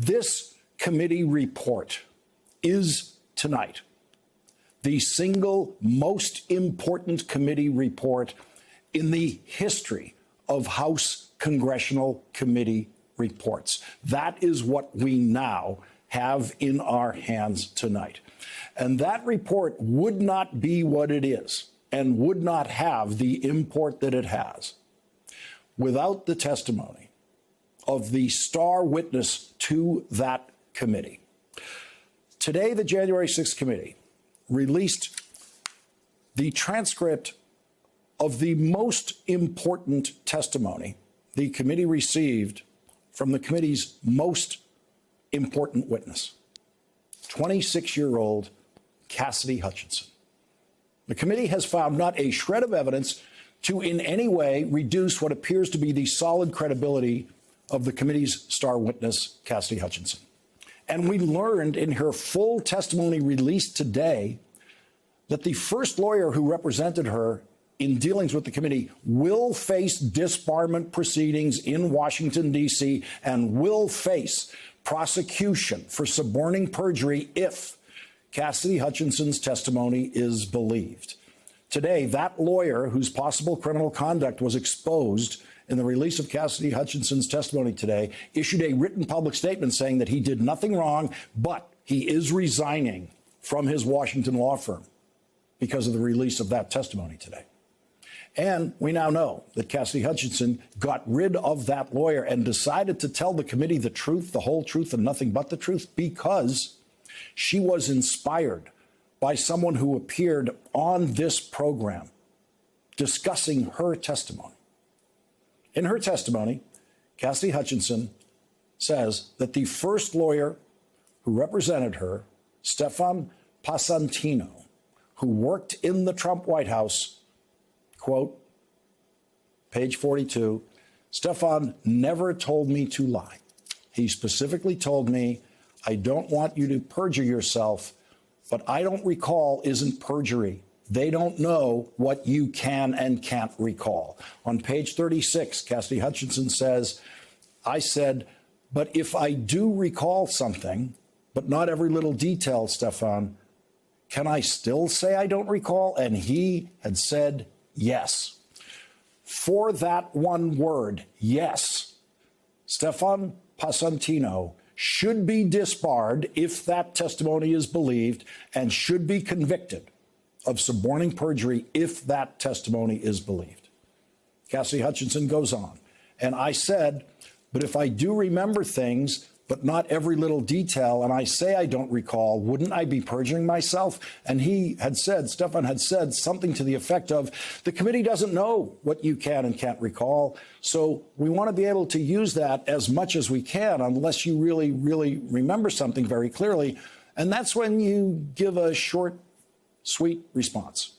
This committee report is tonight the single most important committee report in the history of House Congressional Committee reports. That is what we now have in our hands tonight. And that report would not be what it is and would not have the import that it has without the testimony of the star witness to that committee. Today, the January 6th committee released the transcript of the most important testimony the committee received from the committee's most important witness, 26-year-old Cassidy Hutchinson. The committee has found not a shred of evidence to in any way reduce what appears to be the solid credibility of the committee's star witness, Cassidy Hutchinson. And we learned in her full testimony released today that the first lawyer who represented her in dealings with the committee will face disbarment proceedings in Washington, D.C., and will face prosecution for suborning perjury if Cassidy Hutchinson's testimony is believed. Today, that lawyer whose possible criminal conduct was exposed in the release of Cassidy Hutchinson's testimony today issued a written public statement saying that he did nothing wrong, but he is resigning from his Washington law firm because of the release of that testimony today. And we now know that Cassidy Hutchinson got rid of that lawyer and decided to tell the committee the truth, the whole truth, and nothing but the truth because she was inspired by someone who appeared on this program discussing her testimony. In her testimony, Cassidy Hutchinson says that the first lawyer who represented her, Stefan Passantino, who worked in the Trump White House, quote, page 42, Stefan never told me to lie. He specifically told me, I don't want you to perjure yourself, but I don't recall isn't perjury. They don't know what you can and can't recall. On page 36, Cassidy Hutchinson says, I said, but if I do recall something, but not every little detail, Stefan, can I still say I don't recall? And he had said yes. For that one word, yes, Stefan Passantino should be disbarred if that testimony is believed and should be convicted of suborning perjury if that testimony is believed. Cassidy Hutchinson goes on, and I said, but if I do remember things, but not every little detail, and I say I don't recall, wouldn't I be perjuring myself? And he had said, Stefan had said something to the effect of, the committee doesn't know what you can and can't recall, so we want to be able to use that as much as we can unless you really, really remember something very clearly. And that's when you give a short, sweet response.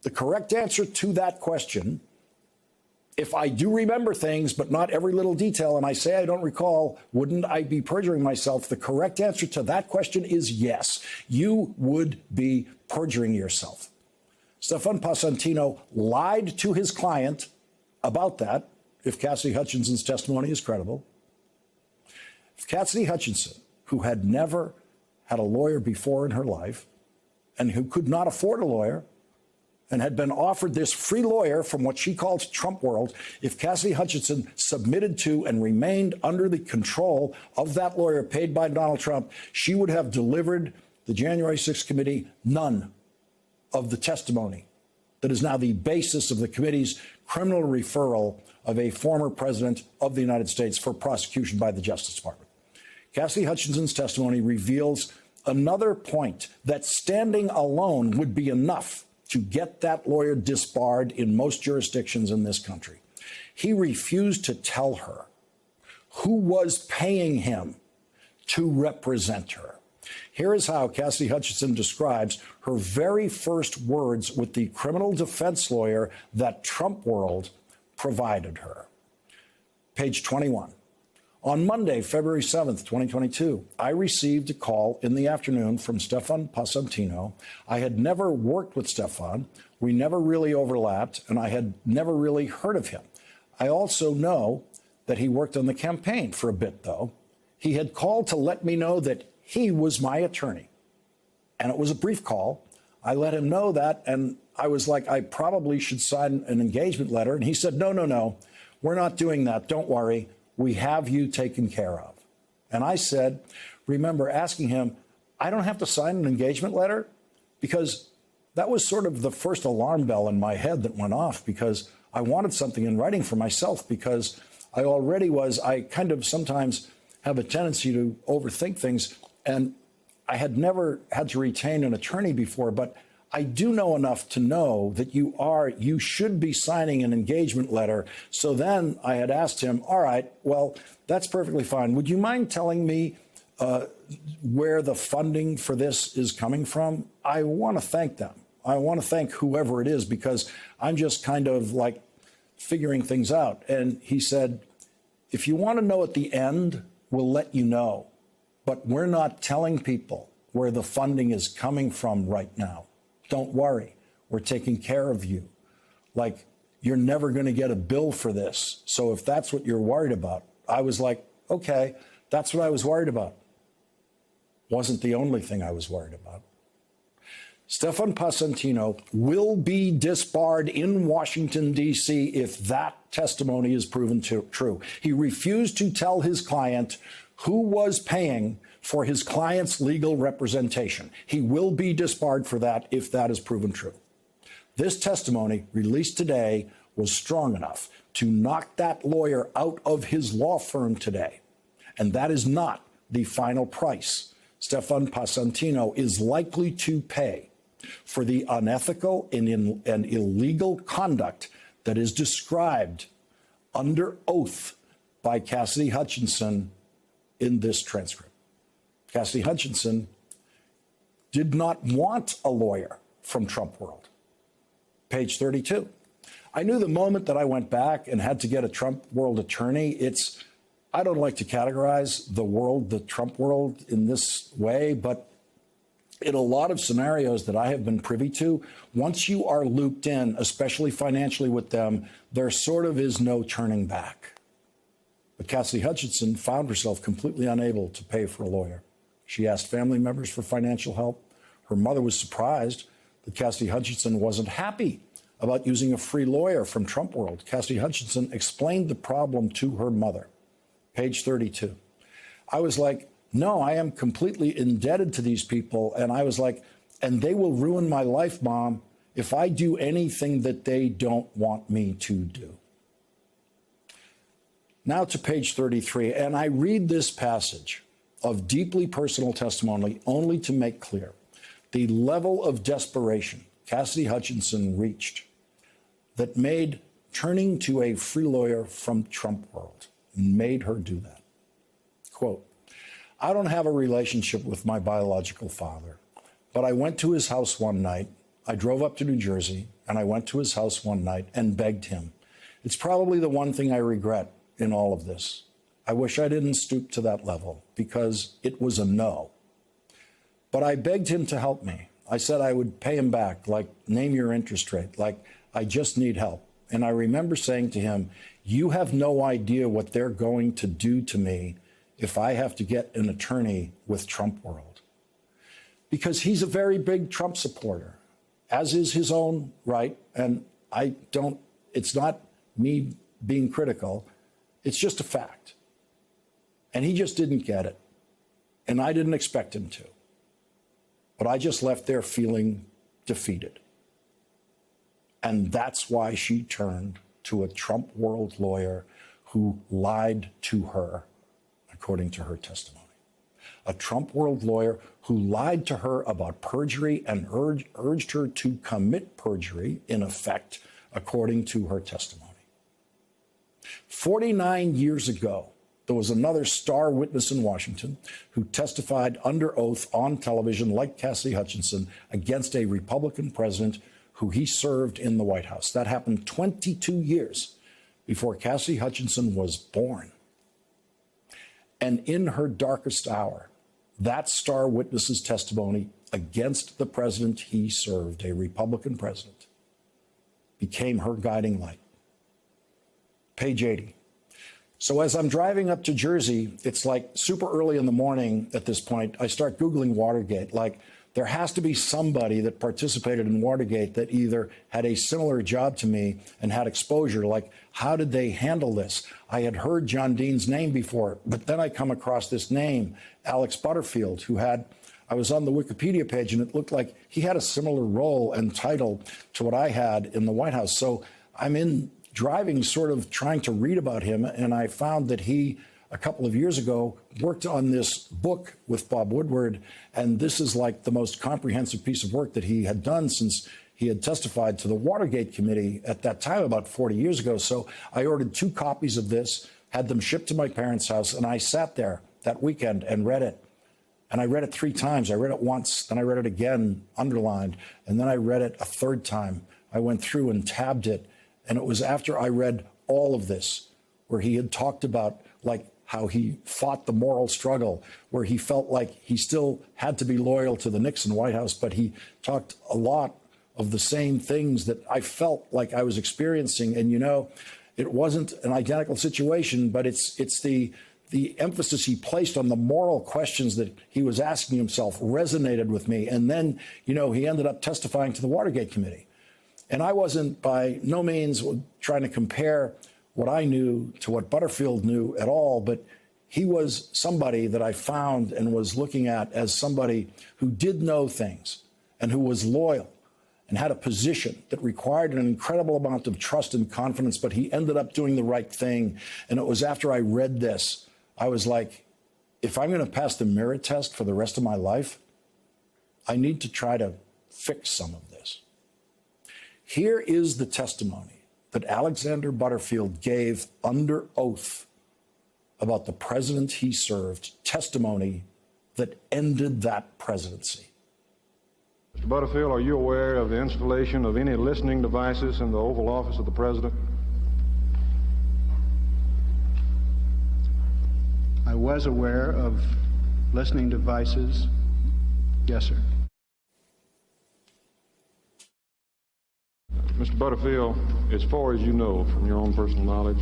The correct answer to that question, if I do remember things, but not every little detail, and I say I don't recall, wouldn't I be perjuring myself? The correct answer to that question is yes. You would be perjuring yourself. Stefan Passantino lied to his client about that, if Cassidy Hutchinson's testimony is credible. If Cassidy Hutchinson, who had never had a lawyer before in her life, and who could not afford a lawyer, and had been offered this free lawyer from what she calls Trump world, if Cassidy Hutchinson submitted to and remained under the control of that lawyer paid by Donald Trump, she would have delivered the January 6th committee none of the testimony that is now the basis of the committee's criminal referral of a former president of the United States for prosecution by the Justice Department. Cassidy Hutchinson's testimony reveals another point that standing alone would be enough to get that lawyer disbarred in most jurisdictions in this country. He refused to tell her who was paying him to represent her. Here is how Cassidy Hutchinson describes her very first words with the criminal defense lawyer that Trump world provided her. Page 21. On Monday, February 7th, 2022, I received a call in the afternoon from Stefan Passantino. I had never worked with Stefan. We never really overlapped, and I had never really heard of him. I also know that he worked on the campaign for a bit, though. he had called to let me know that he was my attorney. And it was a brief call. I let him know that, and I was like, I probably should sign an engagement letter. And he said, no, no, no, we're not doing that. Don't worry. We have you taken care of. And I said, remember asking him, I don't have to sign an engagement letter? Because that was sort of the first alarm bell in my head that went off, because I wanted something in writing for myself, because I kind of sometimes have a tendency to overthink things. And I had never had to retain an attorney before, but I do know enough to know that you should be signing an engagement letter. So then I had asked him, all right, well, that's perfectly fine. Would you mind telling me where the funding for this is coming from? I want to thank them. I want to thank whoever it is, because I'm just kind of like figuring things out. And he said, if you want to know at the end, we'll let you know. But we're not telling people where the funding is coming from right now. Don't worry. We're taking care of you. Like, you're never going to get a bill for this. So if that's what you're worried about, I was like, okay, that's what I was worried about. Wasn't the only thing I was worried about. Stefan Passantino will be disbarred in Washington, D.C. if that testimony is proven true. He refused to tell his client who was paying for his client's legal representation. He will be disbarred for that if that is proven true. This testimony released today was strong enough to knock that lawyer out of his law firm today. And that is not the final price Stefan Passantino is likely to pay for the unethical and illegal conduct that is described under oath by Cassidy Hutchinson in this transcript. Cassidy Hutchinson did not want a lawyer from Trump World. Page 32. I knew the moment that I went back and had to get a Trump World attorney, I don't like to categorize the Trump world in this way, but in a lot of scenarios that I have been privy to, once you are looped in, especially financially with them, there sort of is no turning back. But Cassidy Hutchinson found herself completely unable to pay for a lawyer. She asked family members for financial help. Her mother was surprised that Cassidy Hutchinson wasn't happy about using a free lawyer from Trump World. Cassidy Hutchinson explained the problem to her mother. Page 32. I was like, no, I am completely indebted to these people. And I was like, and they will ruin my life, Mom, if I do anything that they don't want me to do. Now to page 33. And I read this passage of deeply personal testimony only to make clear the level of desperation Cassidy Hutchinson reached that made turning to a free lawyer from Trump World made her do that. Quote, I don't have a relationship with my biological father, but I went to his house one night. I drove up to New Jersey, and I went to his house one night and begged him. It's probably the one thing I regret in all of this. I wish I didn't stoop to that level, because it was a no. But I begged him to help me. I said I would pay him back, like, name your interest rate, like, I just need help. And I remember saying to him, you have no idea what they're going to do to me if I have to get an attorney with Trump World. Because he's a very big Trump supporter, as is his own right. And it's not me being critical. It's just a fact. And he just didn't get it. And I didn't expect him to. But I just left there feeling defeated. And that's why she turned to a Trump World lawyer who lied to her, according to her testimony. A Trump World lawyer who lied to her about perjury and urged her to commit perjury, in effect, according to her testimony. 49 years ago, there was another star witness in Washington who testified under oath on television, like Cassidy Hutchinson, against a Republican president who he served in the White House. That happened 22 years before Cassidy Hutchinson was born. And in her darkest hour, that star witness's testimony against the president he served, a Republican president, became her guiding light. Page 80. So as I'm driving up to Jersey, it's like super early in the morning at this point. I start Googling Watergate. Like, there has to be somebody that participated in Watergate that either had a similar job to me and had exposure. Like, how did they handle this? I had heard John Dean's name before, but then I come across this name, Alex Butterfield, who had, I was on the Wikipedia page and it looked like he had a similar role and title to what I had in the White House. So I'm in driving, sort of trying to read about him, and I found that he, a couple of years ago, worked on this book with Bob Woodward, and this is like the most comprehensive piece of work that he had done since he had testified to the Watergate Committee at that time, about 40 years ago. So I ordered 2 copies of this, had them shipped to my parents' house, and I sat there that weekend and read it. And I read it 3 times. I read it once, then I read it again, underlined, and then I read it a 3rd time. I went through and tabbed it. And it was after I read all of this, where he had talked about like how he fought the moral struggle, where he felt like he still had to be loyal to the Nixon White House, but he talked a lot of the same things that I felt like I was experiencing. And, you know, it wasn't an identical situation, but it's the emphasis he placed on the moral questions that he was asking himself resonated with me. And then, you know, he ended up testifying to the Watergate Committee. And I wasn't by no means trying to compare what I knew to what Butterfield knew at all, but he was somebody that I found and was looking at as somebody who did know things and who was loyal and had a position that required an incredible amount of trust and confidence, but he ended up doing the right thing. And it was after I read this, I was like, if I'm going to pass the merit test for the rest of my life, I need to try to fix some of this. Here is the testimony that Alexander Butterfield gave under oath about the president he served, testimony that ended that presidency. Mr. Butterfield, are you aware of the installation of any listening devices in the Oval Office of the President? I was aware of listening devices. Yes, sir. Mr. Butterfield, as far as you know from your own personal knowledge,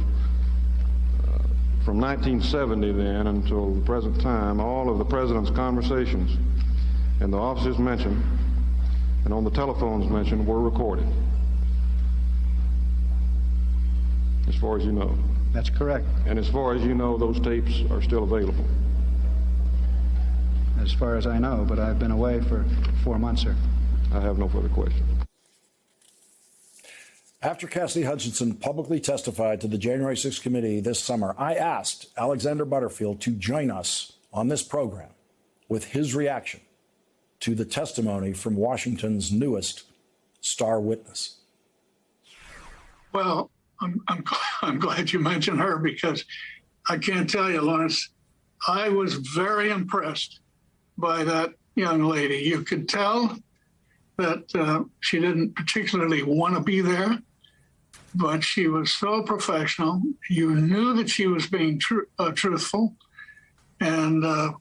from 1970 then until the present time, all of the President's conversations in the offices mentioned and on the telephones mentioned were recorded, as far as you know. That's correct. And as far as you know, those tapes are still available. As far as I know, but I've been away for 4 months, sir. I have no further questions. After Cassidy Hutchinson publicly testified to the January 6th committee this summer, I asked Alexander Butterfield to join us on this program with his reaction to the testimony from Washington's newest star witness. Well, I'm glad you mentioned her, because I can't tell you, Lawrence, I was very impressed by that young lady. You could tell that she didn't particularly want to be there, but she was so professional. You knew that she was being truthful, and it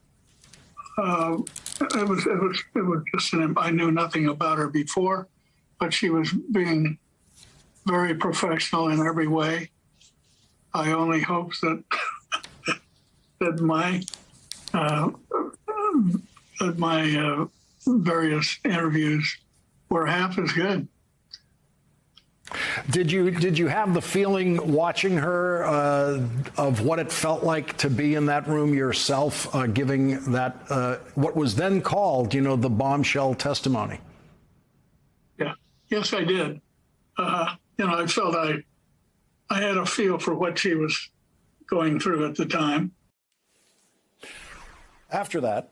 was just I knew nothing about her before, but she was being very professional in every way. I only hope that that my various interviews were half as good. Did you have the feeling watching her of what it felt like to be in that room yourself, giving that what was then called, the bombshell testimony? Yeah, yes, I did. I felt I had a feel for what she was going through at the time. After that,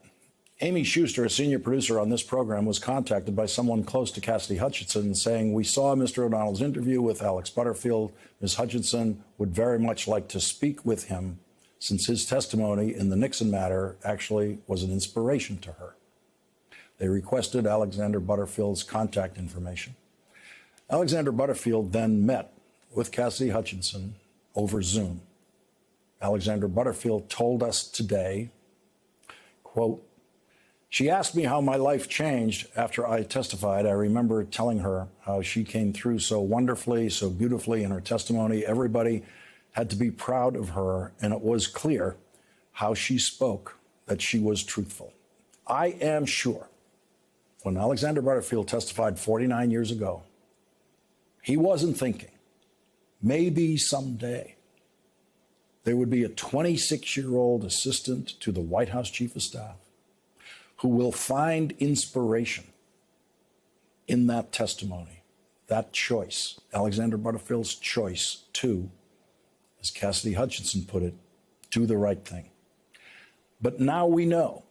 Amy Schuster, a senior producer on this program, was contacted by someone close to Cassidy Hutchinson saying, "We saw Mr. O'Donnell's interview with Alex Butterfield. Ms. Hutchinson would very much like to speak with him, since his testimony in the Nixon matter actually was an inspiration to her." They requested Alexander Butterfield's contact information. Alexander Butterfield then met with Cassidy Hutchinson over Zoom. Alexander Butterfield told us today, quote, "She asked me how my life changed after I testified. I remember telling her how she came through so wonderfully, so beautifully in her testimony. Everybody had to be proud of her, and it was clear how she spoke that she was truthful. I am sure when Alexander Butterfield testified 49 years ago, he wasn't thinking, maybe someday there would be a 26-year-old assistant to the White House Chief of Staff who will find inspiration in that testimony, that choice, Alexander Butterfield's choice to, as Cassidy Hutchinson put it, do the right thing. But now we know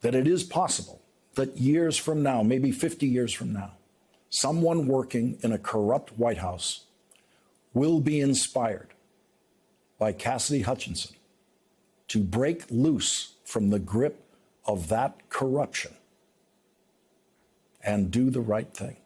that it is possible that years from now, maybe 50 years from now, someone working in a corrupt White House will be inspired by Cassidy Hutchinson to break loose from the grip of that corruption and do the right thing.